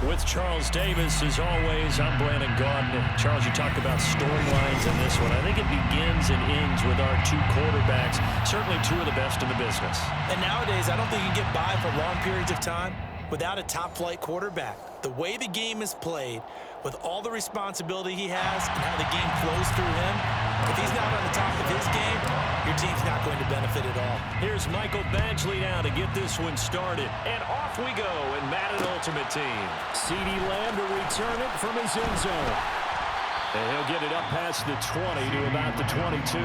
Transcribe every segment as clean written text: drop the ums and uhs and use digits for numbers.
With Charles Davis, as always, I'm Brandon Gaudin. Charles, you talked about storylines in this one. I think it begins and ends with our two quarterbacks, certainly two of the best in the business. And nowadays, I don't think you can get by for long periods of time without a top-flight quarterback. The way the game is played, with all the responsibility he has and how the game flows through him, if he's not on the top of his game, your team's not going to benefit at all. Here's Michael Badgley now to get this one started. And off we go in Madden Ultimate Team. CeeDee Lamb to return it from his end zone. And he'll get it up past the 20 to about the 22.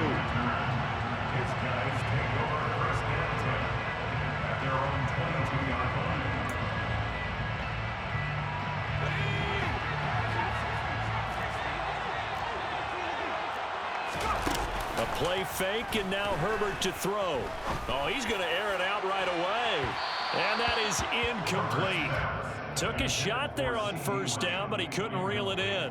A play fake, and now Herbert to throw. Oh, he's going to air it out right away. And that is incomplete. Took a shot there on first down, but he couldn't reel it in.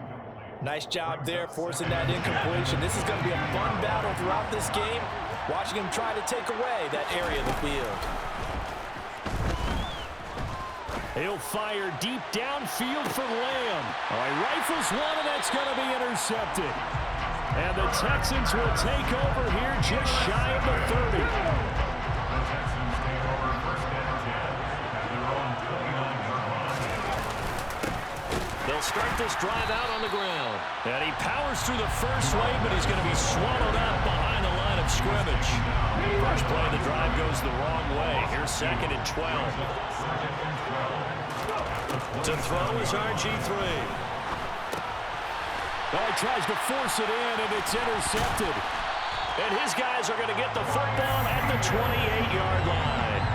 Nice job there forcing that incompletion. This is going to be a fun battle throughout this game, watching him try to take away that area of the field. He'll fire deep downfield for Lamb. Oh, he rifles one, and that's going to be intercepted. And the Texans will take over here just shy of the 30. They'll start this drive out on the ground. And he powers through the first wave, but he's going to be swallowed up behind the line of scrimmage. First play of the drive goes the wrong way. Here's 2nd and 12. To throw is RG3. Oh, he tries to force it in, and it's intercepted. And his guys are going to get the football at the 28-yard line.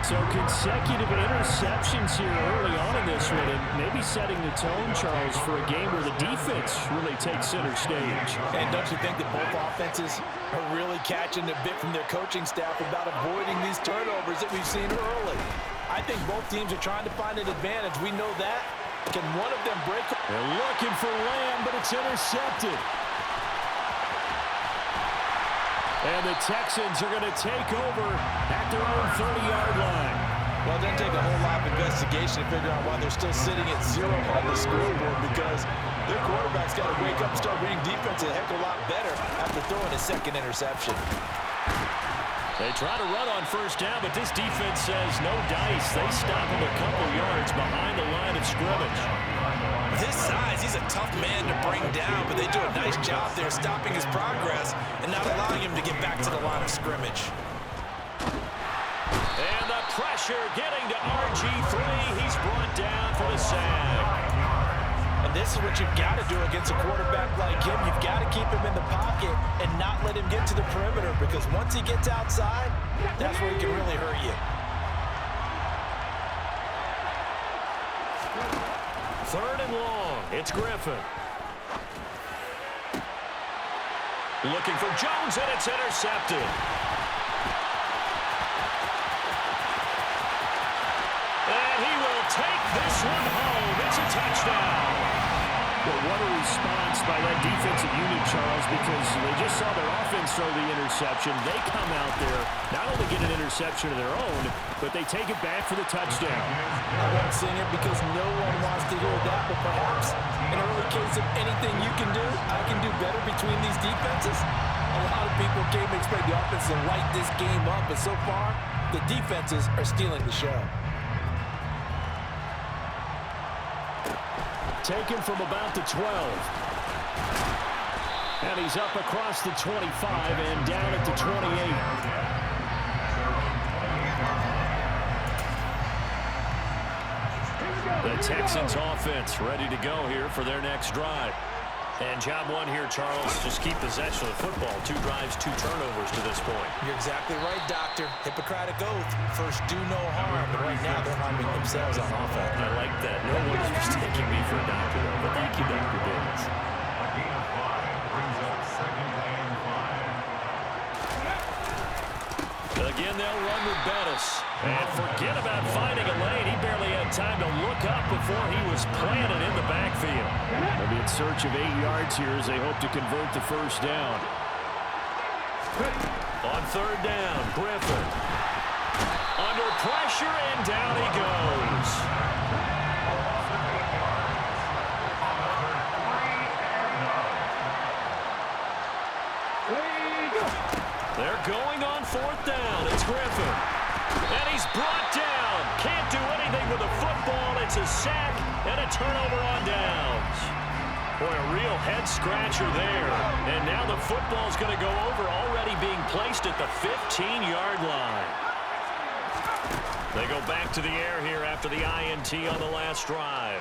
So consecutive interceptions here early on in this one, and maybe setting the tone, Charles, for a game where the defense really takes center stage. And don't you think that both offenses are really catching a bit from their coaching staff about avoiding these turnovers that we've seen early? I think both teams are trying to find an advantage. We know that. Can one of them break? They're looking for Lamb, but it's intercepted. And the Texans are going to take over at their own 30-yard line. Well, it doesn't take a whole lot of investigation to figure out why they're still sitting at 0 on the scoreboard, because their quarterback's got to wake up and start reading defense a heck of a lot better after throwing his second interception. They try to run on first down, but this defense says no dice. They stop him a couple yards behind the line of scrimmage. With his size, he's a tough man to bring down, but they do a nice job there stopping his progress and not allowing him to get back to the line of scrimmage. And the pressure getting to RG3. He's brought down for the sack. And this is what you've got to do against a quarterback like him. You've got to keep him in the pocket and not let him get to the perimeter, because once he gets outside, that's where he can really hurt you. 3rd and long. It's Griffin. Looking for Jones, and it's intercepted. And he will take this one home. It's a touchdown. Well, what a response by that defensive unit, Charles, because they just saw their offense throw the interception. They come out there, not only get an interception of their own, but they take it back for the touchdown. I won't sing it because no one wants to hear that, but perhaps in early case of anything you can do, I can do better between these defenses. A lot of people came to expect the offense to light this game up, but so far, the defenses are stealing the show. Taken from about the 12. And he's up across the 25 and down at the 28. The Texans offense ready to go here for their next drive. And job one here, Charles, just keep possession of the football. 2 drives, 2 turnovers to this point. You're exactly right, Doctor. Hippocratic oath. First, do no harm. But right now, they're harming themselves on offense. I like that. No one's mistaking me for a doctor, though. But thank you, Dr. Biggs. Again, they'll run with Bettis. And forget about finding a lane. He barely had time to look up before he was planted in the backfield. They'll be in search of 8 yards here as they hope to convert the first down. On 3rd down, Griffin. Under pressure, and down he goes. fourth down. It's Griffin. And he's brought down. Can't do anything with the football. It's a sack and a turnover on downs. Boy, a real head-scratcher there. And now the football's going to go over, already being placed at the 15-yard line. They go back to the air here after the INT on the last drive.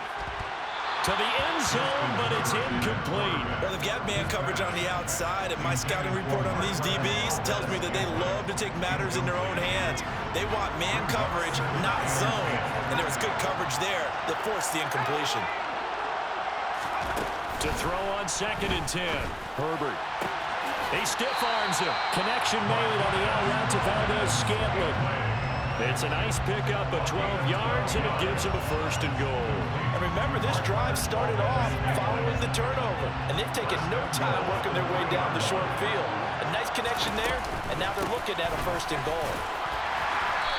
To the end zone, but it's incomplete. Well, they've got man coverage on the outside, and my scouting report on these DBs tells me that they love to take matters in their own hands. They want man coverage, not zone. And there was good coverage there that forced the incompletion. To throw on 2nd and 10. Herbert. He stiff arms him. Connection made on the out route to Valdez-Scantling. It's a nice pickup of 12 yards, and it gives him a 1st and goal. And remember, this drive started off following the turnover, and they've taken no time working their way down the short field. A nice connection there, and now they're looking at a 1st and goal.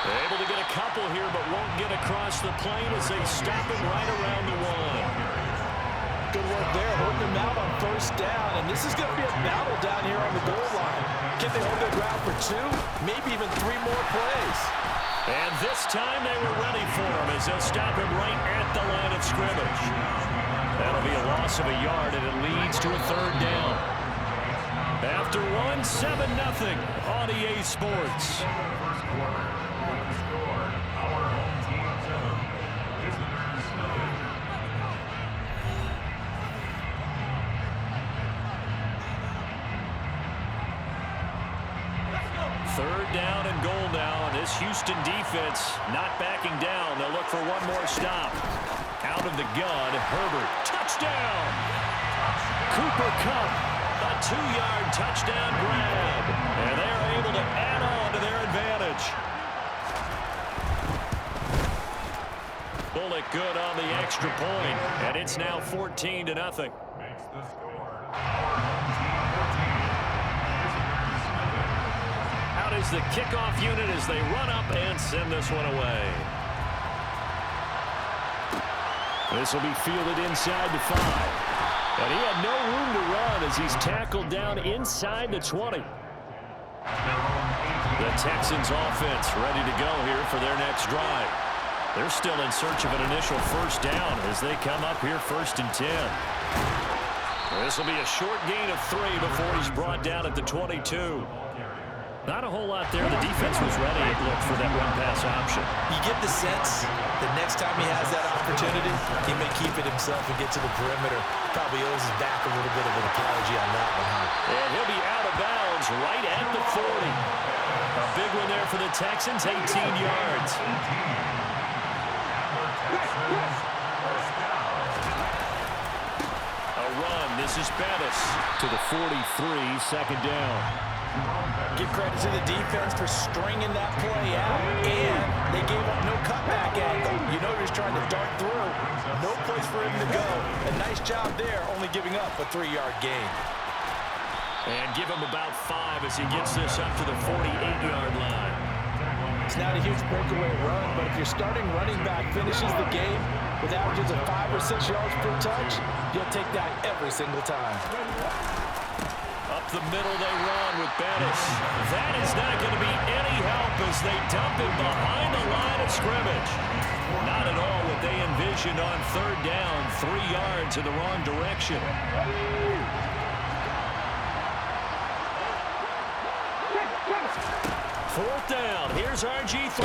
They're able to get a couple here, but won't get across the plane as they stop him right around the 1. Good work there, holding them out on 1st down, and this is going to be a battle down here on the goal line. Can they hold their ground for 2, maybe even 3 more plays? And this time they were ready for him as they'll stop him right at the line of scrimmage. That'll be a loss of a yard, and it leads to a 3rd down. After 1, 7-0 on EA Sports. Third down and goal now. This Houston defense not backing down. They'll look for one more stop. Out of the gun, Herbert. Touchdown! Cooper Kupp, a 2-yard touchdown grab. And they're able to add on to their advantage. Bullock good on the extra point, and it's now 14-0. Is the kickoff unit as they run up and send this one away. This will be fielded inside the 5. And he had no room to run as he's tackled down inside the 20. The Texans offense ready to go here for their next drive. They're still in search of an initial 1st down as they come up here 1st and 10. This will be a short gain of 3 before he's brought down at the 22. Not a whole lot there. The defense was ready, it looked, for that run-pass option. You get the sense that next time he has that opportunity, he may keep it himself and get to the perimeter. Probably owes his back a little bit of an apology on that one, huh? And he'll be out of bounds right at the 40. A big one there for the Texans, 18 yards. A run. This is Bettis to the 43, 2nd down. Give credit to the defense for stringing that play out, and they gave up no cutback angle. You know he's trying to dart through. No place for him to go. A nice job there, only giving up a 3-yard gain. And give him about 5 as he gets this up to the 48-yard line. It's not a huge breakaway run, but if your starting running back finishes the game with averages of 5 or 6 yards per touch, you'll take that every single time. Up the middle they run with Bettis. That is not going to be any help as they dump him behind the line of scrimmage. Not at all what they envisioned on 3rd down. 3 yards in the wrong direction. 4th down. Here's RG3.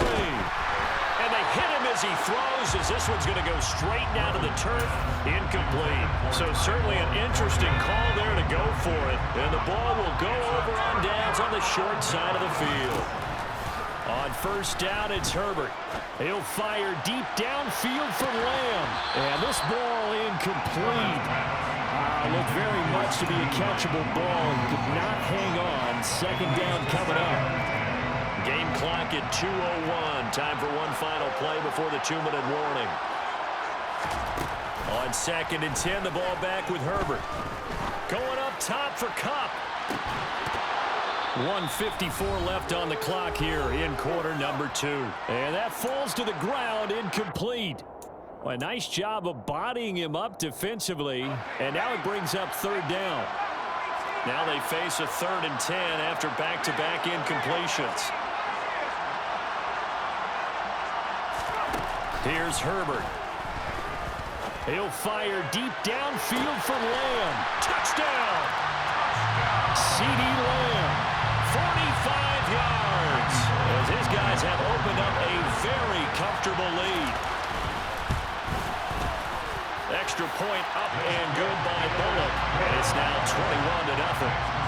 And they hit him as he throws, as this one's going to go straight down to the turf. Incomplete. So certainly an interesting call there to go for it. And the ball will go over on downs on the short side of the field. On 1st down, it's Herbert. He'll fire deep downfield for Lamb. And this ball incomplete. Looked very much to be a catchable ball. Did not hang on. 2nd down coming up. Game clock at 2:01. Time for one final play before the 2-minute warning. On 2nd and 10, the ball back with Herbert. Going up top for Kupp. 1:54 left on the clock here in quarter number 2. And that falls to the ground, incomplete. Well, a nice job of bodying him up defensively. And now it brings up 3rd down. Now they face a 3rd and 10 after back-to-back incompletions. Here's Herbert. He'll fire deep downfield for Lamb. Touchdown! C.D. Lamb, 45 yards. As his guys have opened up a very comfortable lead. Extra point up and good by Bullock. And it's now 21-0.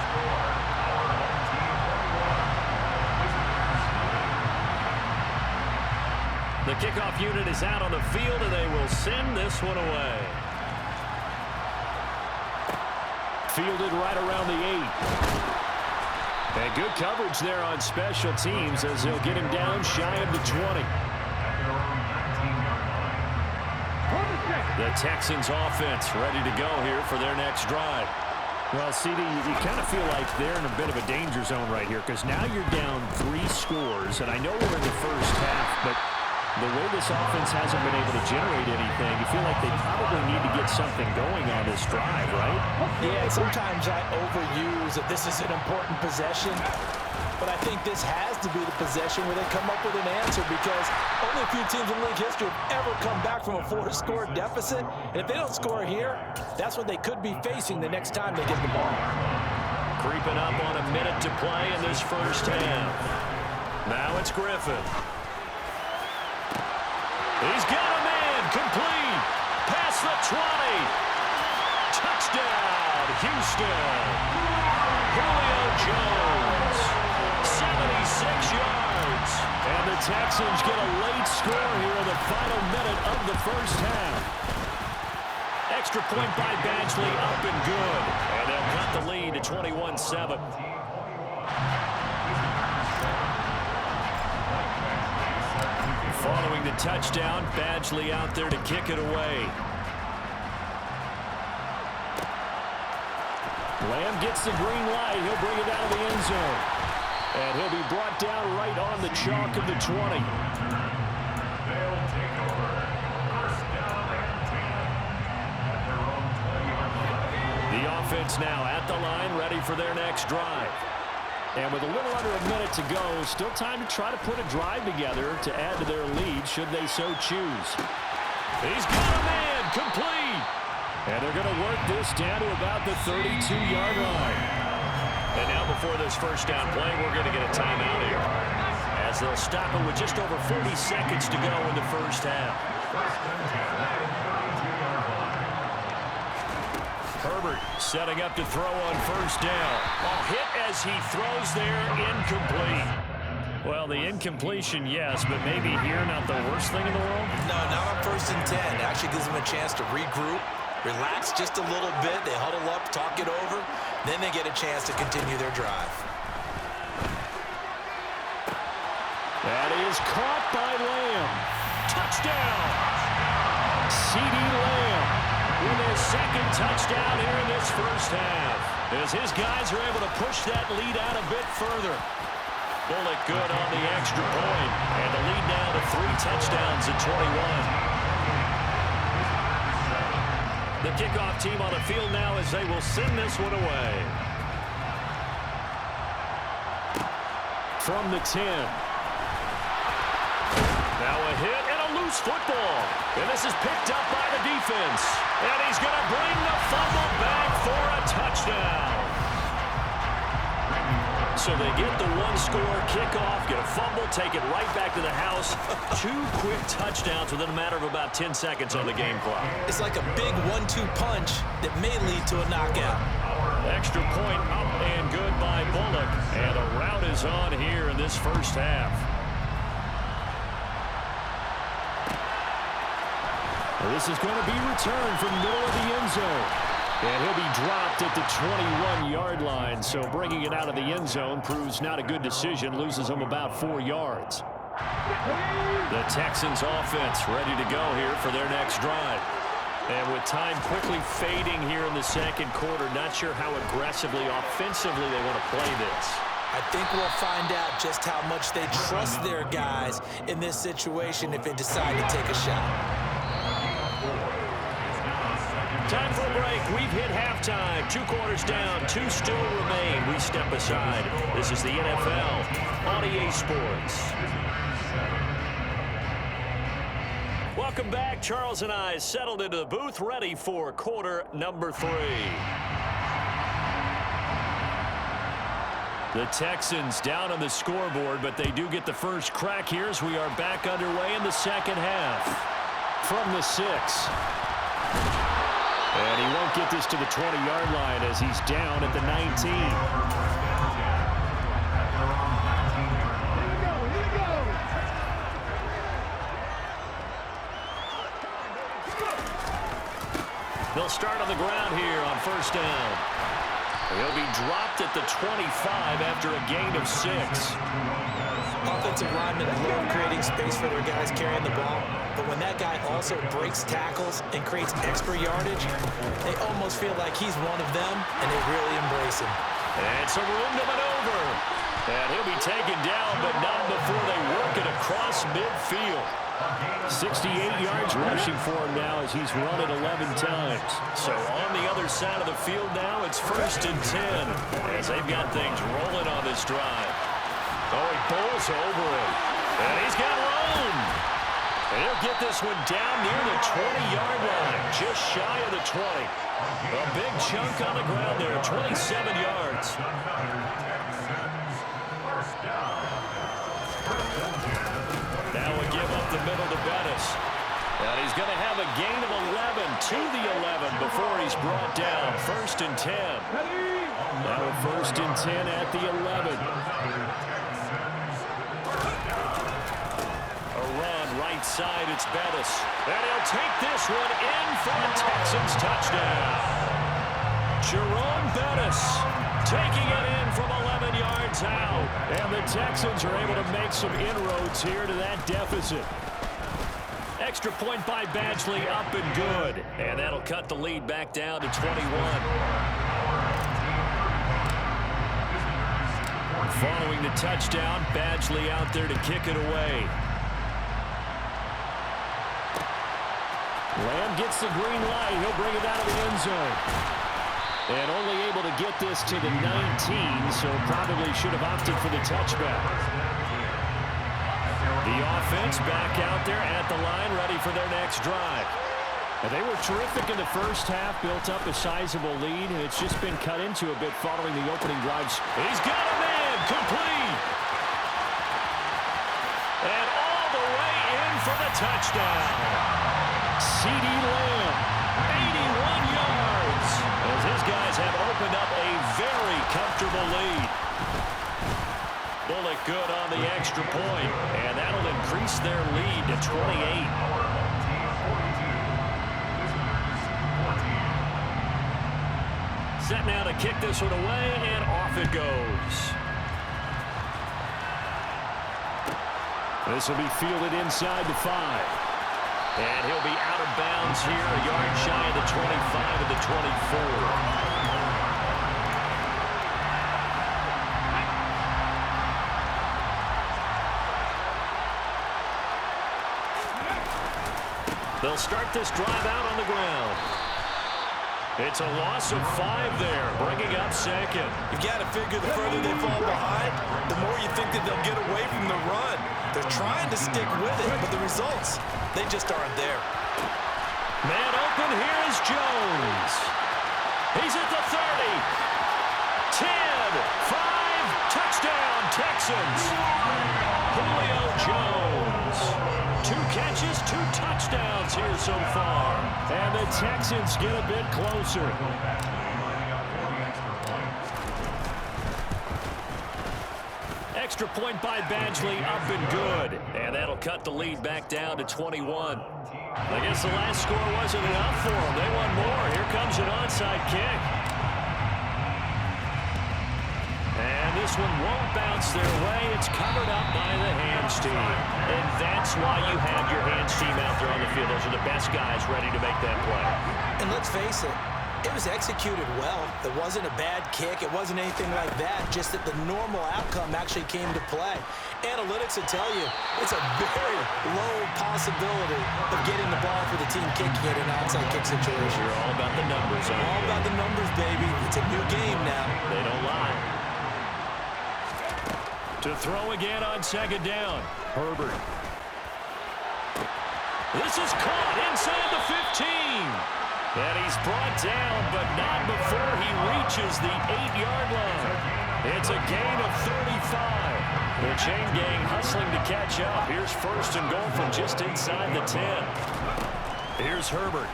The kickoff unit is out on the field, and they will send this one away. Fielded right around the 8. And good coverage there on special teams as they'll get him down shy of the 20. The Texans offense ready to go here for their next drive. Well, CD, you kind of feel like they're in a bit of a danger zone right here because now you're down 3 scores, and I know we're in the first half, but the way this offense hasn't been able to generate anything, you feel like they probably need to get something going on this drive, right? Yeah, sometimes I overuse that this is an important possession, but I think this has to be the possession where they come up with an answer because only a few teams in league history have ever come back from a 4-score deficit, and if they don't score here, that's what they could be facing the next time they get the ball. Creeping up on a minute to play in this first half. Now it's Griffin. He's got a man, complete, past the 20. Touchdown, Houston. Julio Jones, 76 yards. And the Texans get a late score here in the final minute of the first half. Extra point by Badgley, up and good. And they'll cut the lead to 21-7. Following the touchdown, Badgley out there to kick it away. Lamb gets the green light. He'll bring it out of the end zone. And he'll be brought down right on the chalk of the 20. The offense now at the line, ready for their next drive. And with a little under a minute to go, still time to try to put a drive together to add to their lead should they so choose. He's got a man, complete. And they're going to work this down to about the 32-yard line. And now before this first down play, we're going to get a timeout here, as they'll stop it with just over 40 seconds to go in the first half. Herbert setting up to throw on first down. A hit as he throws there, incomplete. Well, the incompletion, yes, but maybe here not the worst thing in the world? No, not on 1st and 10. It actually gives them a chance to regroup, relax just a little bit. They huddle up, talk it over. Then they get a chance to continue their drive. That is caught by Lamb. Touchdown! C.D. Lamb with his second touchdown here in this first half, as his guys are able to push that lead out a bit further. Bullock good on the extra point, and the lead now to 3 touchdowns at 21. The kickoff team on the field now as they will send this one away. From the 10. Now a hit and a loose football. And this is picked up by the defense. And he's going to bring the fumble back for a touchdown. So they get the 1-score kickoff, get a fumble, take it right back to the house. 2 quick touchdowns within a matter of about 10 seconds on the game clock. It's like a big 1-2 punch that may lead to a knockout. Extra point up and good by Bullock. And a rout is on here in this first half. This is going to be returned from the middle of the end zone. And he'll be dropped at the 21-yard line. So bringing it out of the end zone proves not a good decision. Loses him about 4 yards. The Texans offense ready to go here for their next drive. And with time quickly fading here in the second quarter, not sure how aggressively, offensively they want to play this. I think we'll find out just how much they trust their guys in this situation if they decide to take a shot. Time for a break. We've hit halftime. 2 quarters down. 2 still remain. We step aside. This is the NFL on EA Sports. Welcome back. Charles and I settled into the booth, ready for quarter number 3. The Texans down on the scoreboard, but they do get the first crack here as we are back underway in the second half. From the 6. And he won't get this to the 20-yard line as he's down at the 19. They'll start on the ground here on first down. He'll be dropped at the 25 after a gain of 6. Offensive linemen love creating space for their guys carrying the ball, but when that guy also breaks tackles and creates extra yardage, they almost feel like he's one of them, and they really embrace him. And some room to maneuver. And he'll be taken down, but not before they work it across midfield. 68 yards rushing for him now as he's run it 11 times. So on the other side of the field now, it's 1st and 10 as they've got things rolling on this drive. Oh, he pulls over it. And he's got room. And he'll get this one down near the 20-yard line, just shy of the 20. A big chunk on the ground there, 27 yards. Now a give up the middle to Bettis. And he's going to have a gain of 11 to the 11 before he's brought down. 1st and 10. Now a 1st and 10 at the 11. A run right side, it's Bettis. And he'll take this one in for a Texans touchdown. Jerome Bettis taking it in from 11 yards out. And the Texans are able to make some inroads here to that deficit. Extra point by Badgley, up and good. And that'll cut the lead back down to 21. Following the touchdown, Badgley out there to kick it away. Lamb gets the green light. He'll bring it out of the end zone. And only able to get this to the 19, so probably should have opted for the touchback. The offense back out there at the line, ready for their next drive. And they were terrific in the first half, built up a sizable lead, and it's just been cut into a bit following the opening drives. He's got a man, complete. And all the way in for the touchdown. C.D. Lamb, 81 yards, as his guys have opened up a very comfortable lead. Bullock good on the extra point, and that'll increase their lead to 28. Set now to kick this one away, and off it goes. This will be fielded inside the 5. And he'll be out of bounds here, a yard shy of the 25 of the 24. They'll start this drive out on the ground. It's a loss of 5 there, bringing up second. You've got to figure the further they fall behind, the more you think that they'll get away from the run. They're trying to stick with it, but the results, they just aren't there. Man open, here is Jones. He's at the 30. 10, 5, touchdown, Texans. Julio Jones. 2 catches, 2 touchdowns here so far. And the Texans get a bit closer. Extra point by Badgley, up and good. And that'll cut the lead back down to 21. I guess the last score wasn't enough for them. They want more. Here comes an onside kick. And this one won't bounce their way. It's covered up by the hands team. And that's why you have your hands team out there on the field. Those are the best guys ready to make that play. And let's face it, it was executed well. It wasn't a bad kick. It wasn't anything like that, just that the normal outcome actually came to play. Analytics will tell you it's a very low possibility of getting the ball for the team kicking it in an onside kick situation. You're all about the numbers. All about the numbers, baby. It's a new game now. They don't lie. To throw again on second down. Herbert. This is caught inside the 15. And he's brought down, but not before he reaches the 8-yard line. It's a gain of 35. The chain gang hustling to catch up. Here's first and goal from just inside the 10. Here's Herbert.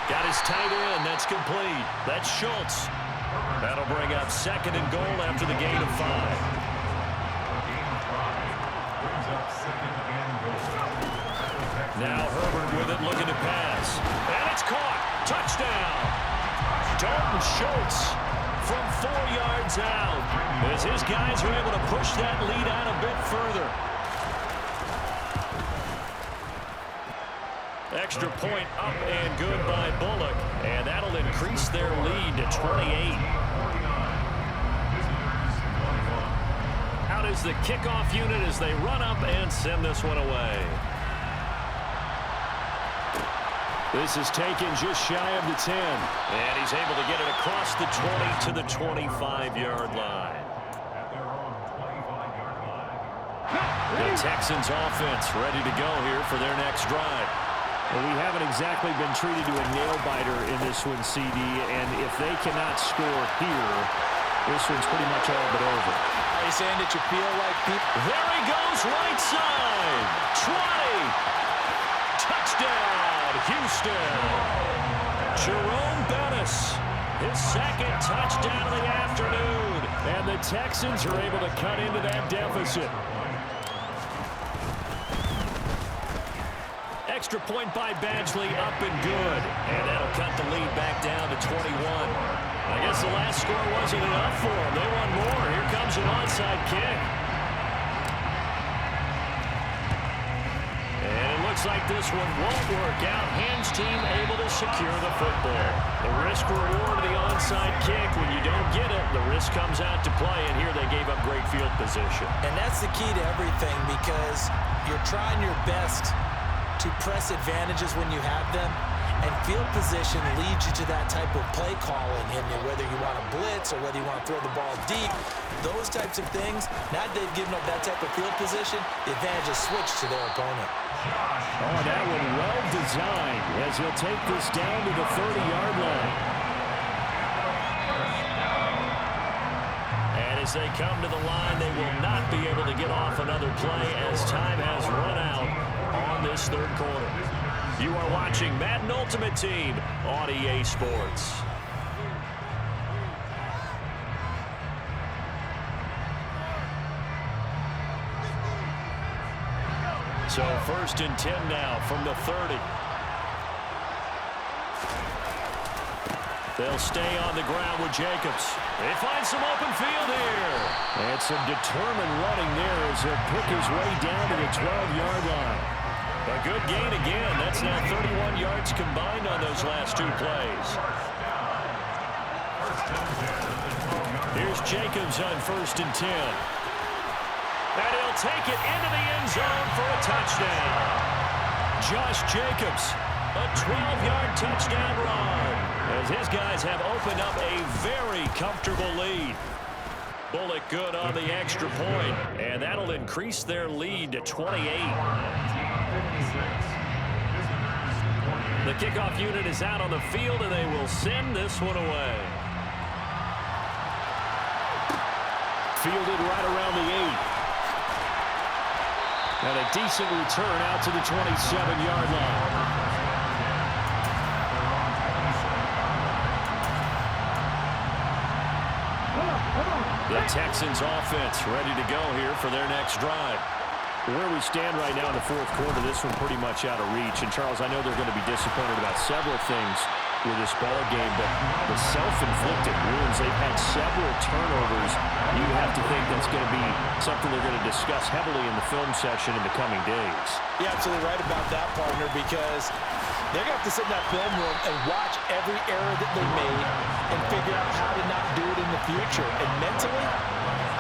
Got his tight end. That's complete. That's Schultz. That'll bring up second and goal after the gain of 5. Now Herbert with it, looking to pass. And it's caught. Touchdown. Dalton Schultz from 4 yards out, as his guys are able to push that lead out a bit further. Extra point up and good by Bullock, and that'll increase their lead to 28. Out is the kickoff unit as they run up and send this one away. This is taken just shy of the 10. And he's able to get it across the 20 to the 25-yard line. The Texans offense ready to go here for their next drive. Well, we haven't exactly been treated to a nail-biter in this one, CD. And if they cannot score here, this one's pretty much all but over. Are you saying that you feel like people... There he goes, right side. 20. Touchdown. Houston. Jerome Bettis, his second touchdown of the afternoon. And the Texans are able to cut into that deficit. Extra point by Badgley, up and good. And that'll cut the lead back down to 21. I guess the last score wasn't enough for them. They want more. Here comes an onside kick. Looks like this one won't work out. Hands team able to secure the football. The risk reward of the onside kick. When you don't get it, the risk comes out to play, and here they gave up great field position. And that's the key to everything, because you're trying your best to press advantages when you have them, and field position leads you to that type of play calling, and whether you want to blitz or whether you want to throw the ball deep, those types of things. Now that they've given up that type of field position, the advantage is switched to their opponent. Oh, that one well designed as he'll take this down to the 30-yard line. And as they come to the line, they will not be able to get off another play as time has run out on this third quarter. You are watching Madden Ultimate Team on EA Sports. So first and 10 now from the 30. They'll stay on the ground with Jacobs. They find some open field here. And some determined running there as he'll pick his way down to the 12-yard line. A good gain again. That's now 31 yards combined on those last two plays. Here's Jacobs on first and 10. And he'll take it into the end zone for a touchdown. Josh Jacobs, a 12-yard touchdown run, as his guys have opened up a very comfortable lead. Bullock good on the extra point, and that'll increase their lead to 28. The kickoff unit is out on the field, and they will send this one away. Fielded right around the 8. And a decent return out to the 27-yard line. The Texans offense ready to go here for their next drive. Where we stand right now in the fourth quarter, this one pretty much out of reach. And, Charles, I know they're going to be disappointed about several things with this ball game, but the self-inflicted wounds, they've had several turnovers. You have to think that's going to be something they're going to discuss heavily in the film session in the coming days. You're absolutely right about that, partner, because they're going to have to sit in that film room and watch every error that they made and figure out how to not do it in the future. And mentally,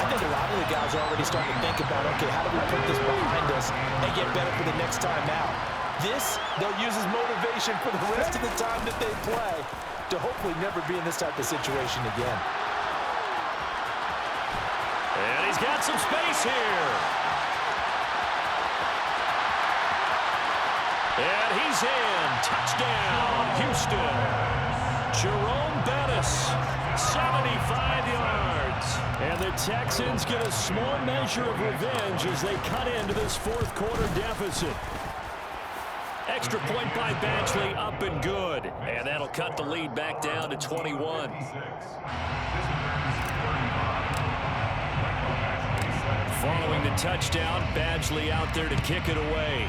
I I think a lot of the guys are already starting to think about, okay, how do we put this behind us and get better for the next time out? This, they'll use as motivation for the rest of the time that they play to hopefully never be in this type of situation again. And he's got some space here. And he's in. Touchdown, Houston. Jerome Bettis, 75 yards. And the Texans get a small measure of revenge as they cut into this fourth quarter deficit. Extra point by Badgley, up and good. And that'll cut the lead back down to 21. Following the touchdown, Badgley out there to kick it away.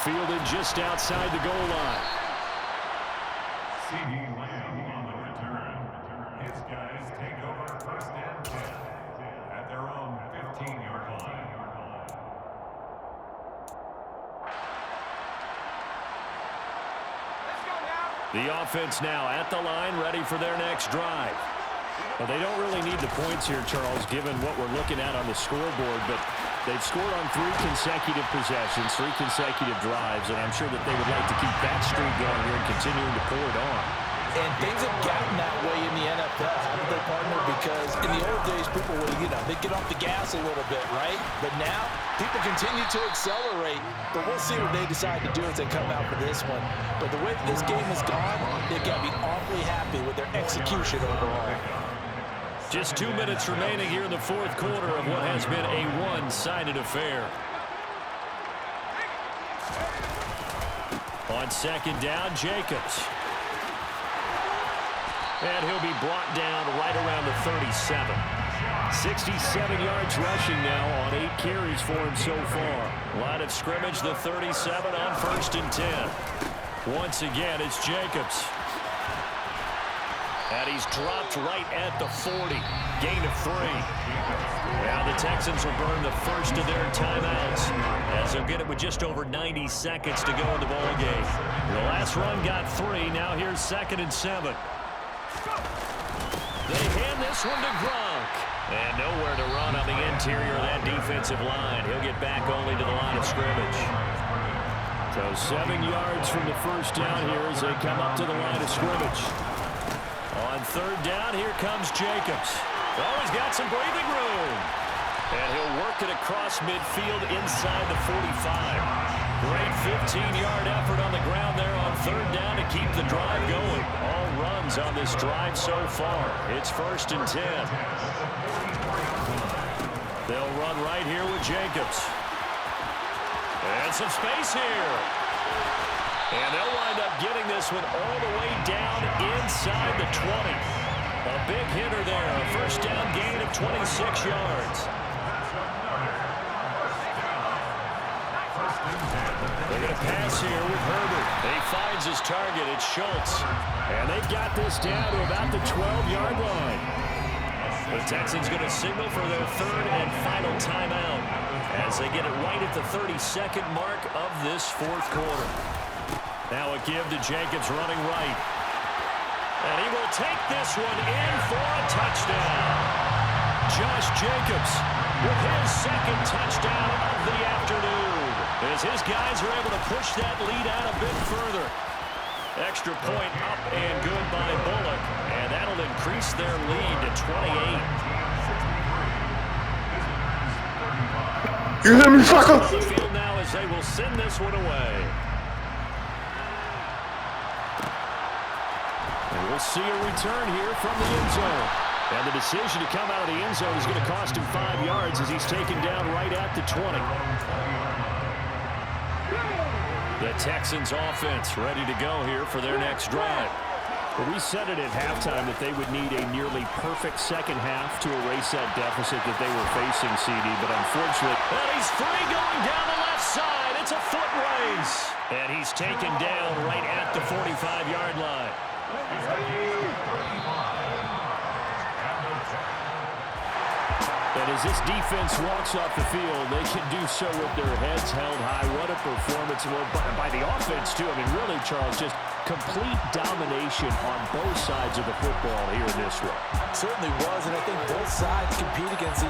Fielded just outside the goal line. CD Lamb on the return. His guys take over first and 10 at their own 15-yard line. The offense now at the line, ready for their next drive. Well, they don't really need the points here, Charles, given what we're looking at on the scoreboard, but they've scored on 3 consecutive possessions, 3 consecutive drives, and I'm sure that they would like to keep that streak going here and continuing to pour it on. And things have gotten that way in the NFL, haven't they, partner? Because in the old days, people would, they'd get off the gas a little bit, right? But now, people continue to accelerate. But we'll see what they decide to do as they come out for this one. But the way that this game has gone, they've got to be awfully happy with their execution overall. Just 2 minutes remaining here in the fourth quarter of what has been a one-sided affair. On second down, Jacobs. And he'll be brought down right around the 37. 67 yards rushing now on 8 carries for him so far. Line of scrimmage, the 37 on 1st and 10. Once again, it's Jacobs. And he's dropped right at the 40. Gain of 3. Now the Texans will burn the first of their timeouts as they'll get it with just over 90 seconds to go in the ball game. The last run got 3. Now here's 2nd and 7. They hand this one to Gronk. And nowhere to run on the interior of that defensive line. He'll get back only to the line of scrimmage. So 7 yards from the first down here as they come up to the line of scrimmage. On 3rd down, here comes Jacobs. Oh, he's got some breathing room. And he'll work it across midfield inside the 45. Great 15-yard effort on the ground there on 3rd down to keep the drive going. All runs on this drive so far. It's 1st and 10. They'll run right here with Jacobs. And some space here. And they'll wind up getting this one all the way down inside the 20. A big hitter there. A first down gain of 26 yards. They're going to pass here with Herbert. He finds his target. It's Schultz. And they've got this down to about the 12-yard line. The Texans going to signal for their 3rd and final timeout as they get it right at the 32nd mark of this 4th quarter. Now a give to Jacobs running right. And he will take this one in for a touchdown. Josh Jacobs with his 2nd touchdown of the afternoon. As his guys are able to push that lead out a bit further. Extra point up and good by Bullock. And that'll increase their lead to 28. You hear me, sucker? The field now as they will send this one away. And we'll see a return here from the end zone. And the decision to come out of the end zone is going to cost him 5 yards as he's taken down right at the 20. The Texans offense ready to go here for their next drive. Well, we said it at halftime that they would need a nearly perfect second half to erase that deficit that they were facing, CD, but unfortunately... And he's free going down the left side. It's a foot race. And he's taken down right at the 45-yard line. And as this defense walks off the field, they can do so with their heads held high. What a performance by the offense, too. I mean, really, Charles, just complete domination on both sides of the football here in this one. Certainly was, and I think both sides compete against each other.